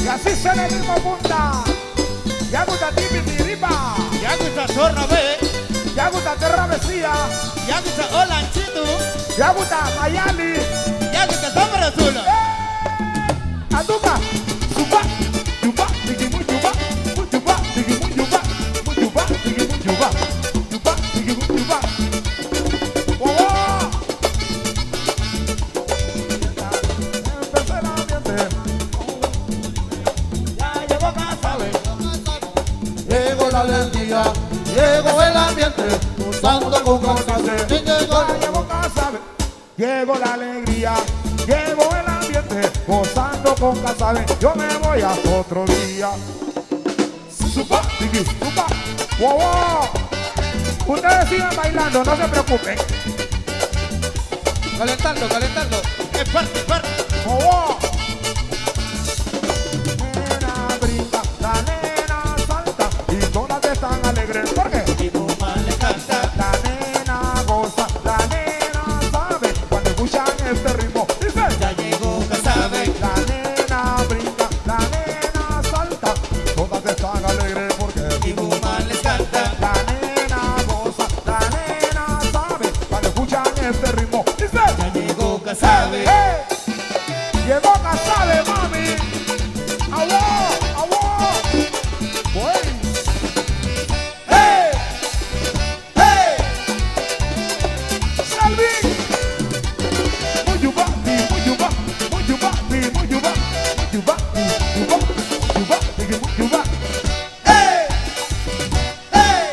Y así se le mismo punta. Ya gusta Timidiripa. Ya gusta Zorra B. Ya gusta Terra Mesía. Ya gusta Olanchito. Ya gusta Mayali. Ya gusta Sombra Azul. Aduba. Suba. Yuba. Digimu yuba. Yuba. Digimu yuba. Yuba. Digimu yuba. Yuba. Digimu yuba. ¡Oh! Empecé el ambiente. Ya llegó Casabe. Llegó la alegría, llegó el ambiente, gozando con Casabe. Ya llegó Casabe. Llegó la alegría. Llegó el ambiente. Gozando con Casabe. Yo me voy hasta otro día. Supa, digi, supa. Wow, wow. Ustedes sigan bailando, no se preocupen. Calentando, calentando. Es parte, parte. Wow, wow. Nena brinca, la nena salta y todas están alegres. ¿Por qué? Y tu mal le canta. La nena goza, la nena sabe cuando escuchan este ritmo. Dice, Ya llegó Casabe. la nena brinca, la nena salta, todas están alegres porque Y tu mal les canta. la nena goza, la nena sabe cuando escuchan este ritmo. Dice, Ya llegó Casabe. ¡hey! Llegó Casabe, mami. ¡Awó! ¡Awó! ¡Voy! ¡Hey! ¡Hey! ¡Salvi! Muyubati, muyuba, muyubati, muyuba, muyubati, muyuba, muyubati, muyuba. ¡Hey! ¡Hey!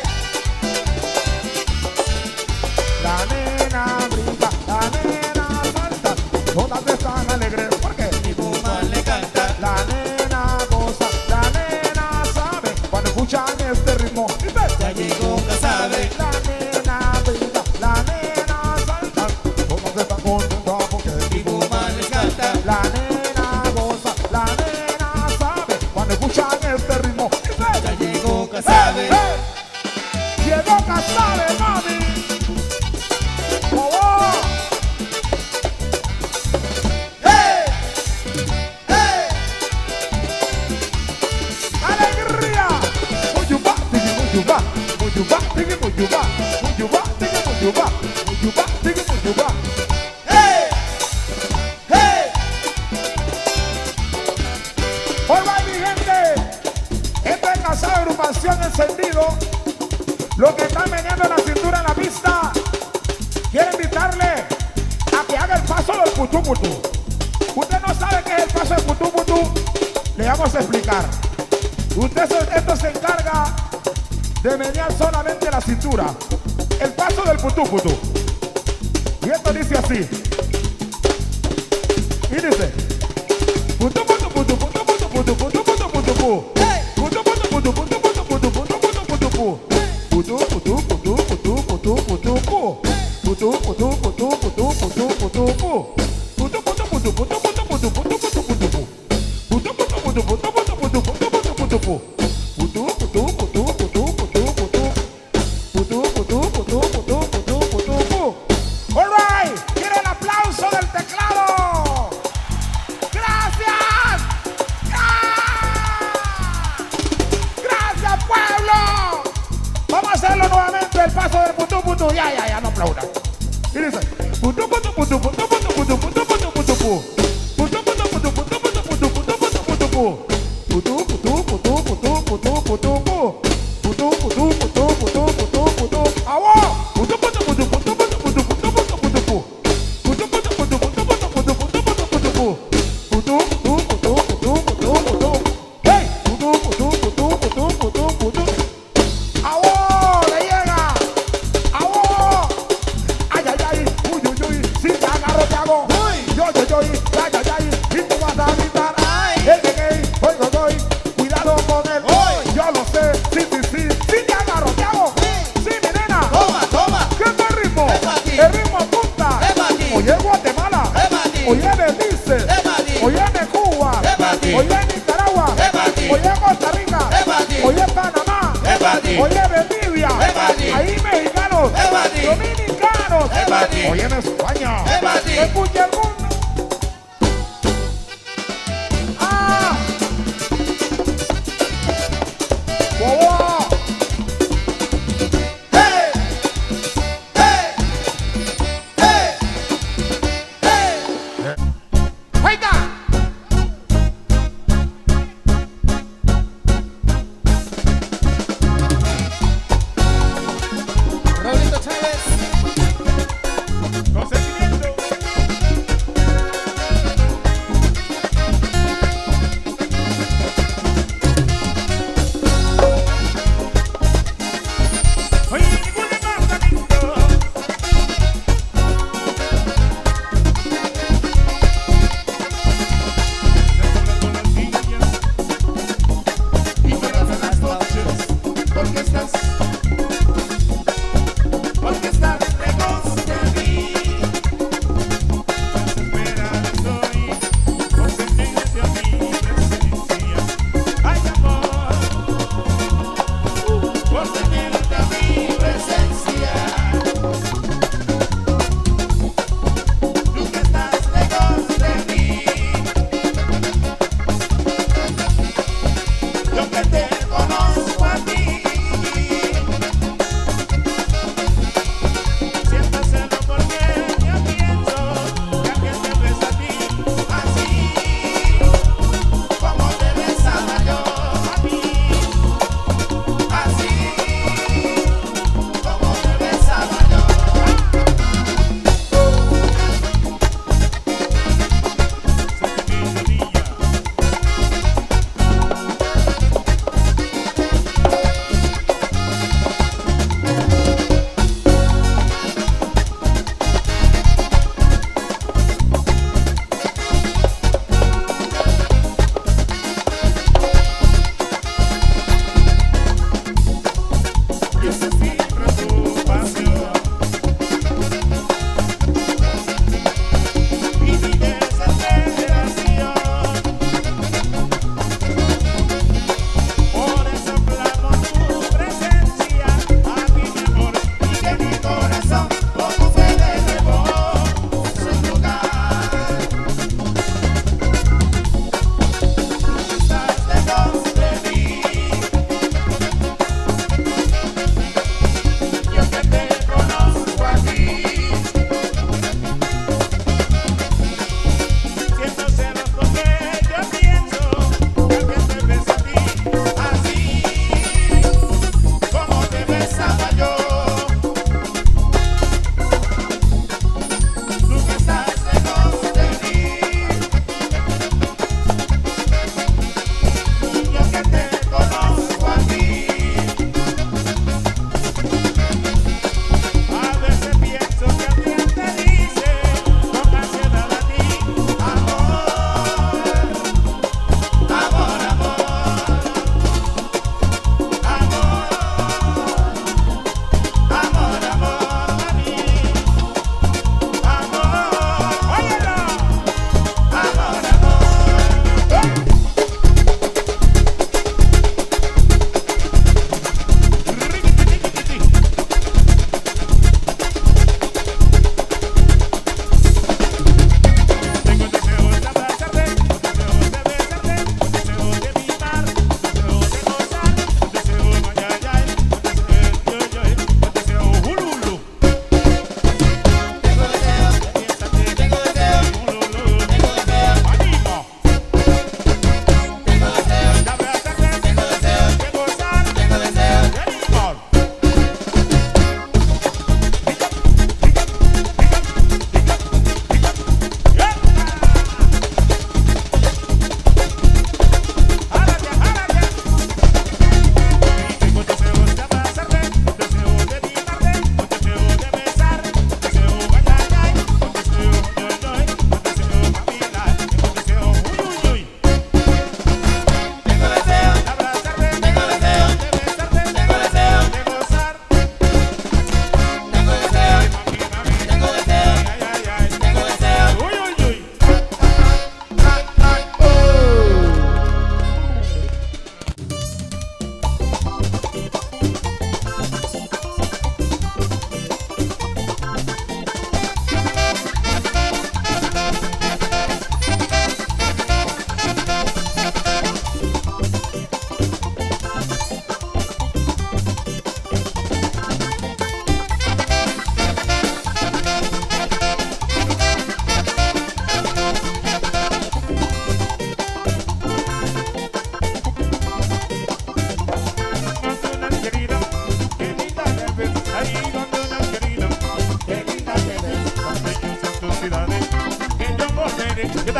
La nena brinca, la nena salta, todas están alegres. ¿Por qué? Y tu mal le canta. La nena goza, la nena sabe cuando escuchan este ritmo. Dice, Ya llegó Casabe. la nena brinca, la nena salta, todos están contentos porque Y tu mal les canta. la nena goza, la nena sabe cuando escuchan este ritmo. Dice, Ya llegó Casabe. llegó Casabe, mami. Oh, oh. ¡Hey! ¡Hey! ¡Alegría! Muyuba, digi muyuba, muyuba, digi muyuba, muyuba, digi muyuba, muyuba, digi muyuba. ¡Hey! ¡Hey! Hola mi gente, esto es Casabe Agrupación Encendido. Los que están meneando la cintura en la pista, quiero invitarle a que haga el paso del putú putú. Usted no sabe qué es el paso del putú putú, le vamos a explicar. Esto se encarga de menear solamente la cintura. El paso del putú putú. Y esto dice así. Y dice: putú putú putú putú putú putú putú putú putú putú. Putú putú putú putú putú putú putú putú putú putú. Putú putú putú putú putú putú putú. Putú putú putú putú putú putú putú. Putú putú putú putú putú putú putú putú putú. Putú putú putú putú putú putú putú putú putú. Putú putú putú putú putú putú. Putú putú putú putú putú putú putú. All right, quiero el aplauso del teclado. ¡Gracias! ¡Ah! ¡Gracias, pueblo! Vamos a hacerlo nuevamente, el paso del putú putú. Ya, no aplaudan. Y dice: putú putú putú putú putú putú putú putú putú putú. Putú putú putú putú putú putú putú putú putú putú. Putú putú putú putú putú putú putú. Putú putú putú putú putú putú. ¡Awó! Putú putú putú putú putú putú putú putú putú putú. Putú putú putú putú putú putú putú putú putú putú. Putú putú putú putú putú putú. ¡Hey! Putú putú putú putú putú putú. ¡Awó! ¡Le llega! ¡Awó! ¡Ay, ay, ay! ¡Uy, uy, uy! ¡Si te agarro te hago! ¡Yo, yo, yo! ¡Ay, ay, ay! ¡Y tú vas a gritar! Ay. ¡El que gay! ¡Oigo, doy! ¡Cuidado con él! ¡Yo lo sé! ¡Sí, sí, sí! ¡Si te agarro te hago! ¡Sí, mi nena! Toma, toma. ¿Qué es el ritmo? Es para ti. El ritmo apunta. Es para ti. Oye, Guatemala. Es para ti. Oye, Belice. Es para ti. Oye, de Cuba. Es para ti. Oye, Nicaragua. Es para ti. Oye, Costa Rica. Es para ti. Oye, Panamá. Es para ti. Oye, Bolivia. Es para ti. Ahí, mexicanos. Es para ti. Dominicanos. Es para ti. Oye, en España. Es para ti. Escucha el mundo. Ah.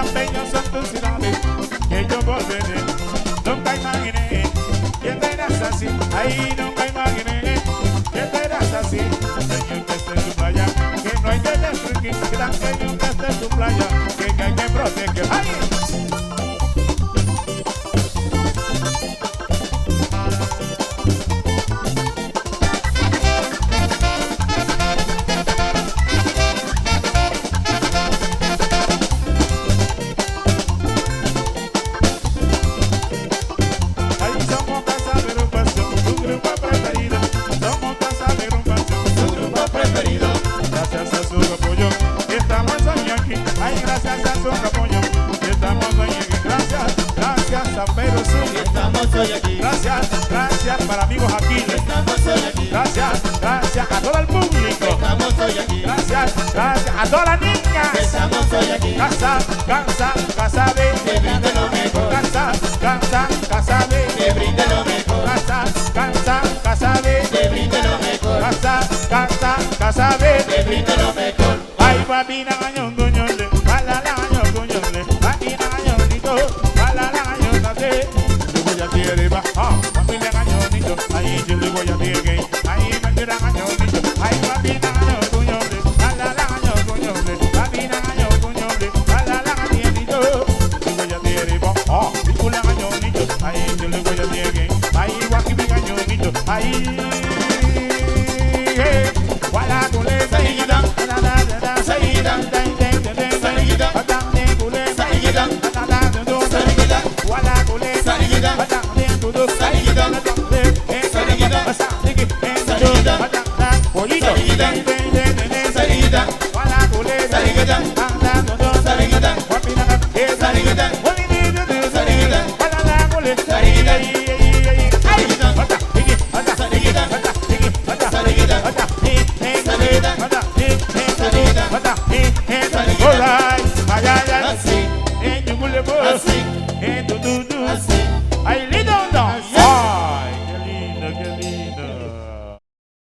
tan bellos son tus ciudades que yo volveré. Nunca imaginé que te eras así, ay, nunca imaginé que te eras así. Tan bello que esté en tu playa, que no hay que destruir, que tan bello que esté en tu playa, que hay que proteger. ¡Ay! Gracias, gracias para amigos aquí. Gracias, gracias a todo el público. Gracias, gracias a todas las niñas. Casa, casa, casa B. Casa, casa, casa B. Casa, casa, casa B. Casa, casa, casa B. Ay, papi, na gañón, coñole. Bala, la gañón, coñole. Papi, na gañón, nito. Bala, la gañón, nate. Yo voy a tirar va. Ah, papi, na gañón, nito. Ahí yo le voy a tirar. Ahí me tira gañón, nito. Ay, papi, na gañón, coñole. Bala, la gañón, coñole. Papi, na gañón, coñole. Bala, la gañón, nito. Yo voy a tirar va. Ah, pico la gañón, nito. Ahí yo le voy a tirar. Ahí va aquí mi gañón, nito. Ahí. Wala kule sayida, da da da da sayida, sayida, batang kule sayida, da da da do sayida, wala kule sayida, batang do sayida, sayida, sayida, batang bolito, sayida, wala kule sayida.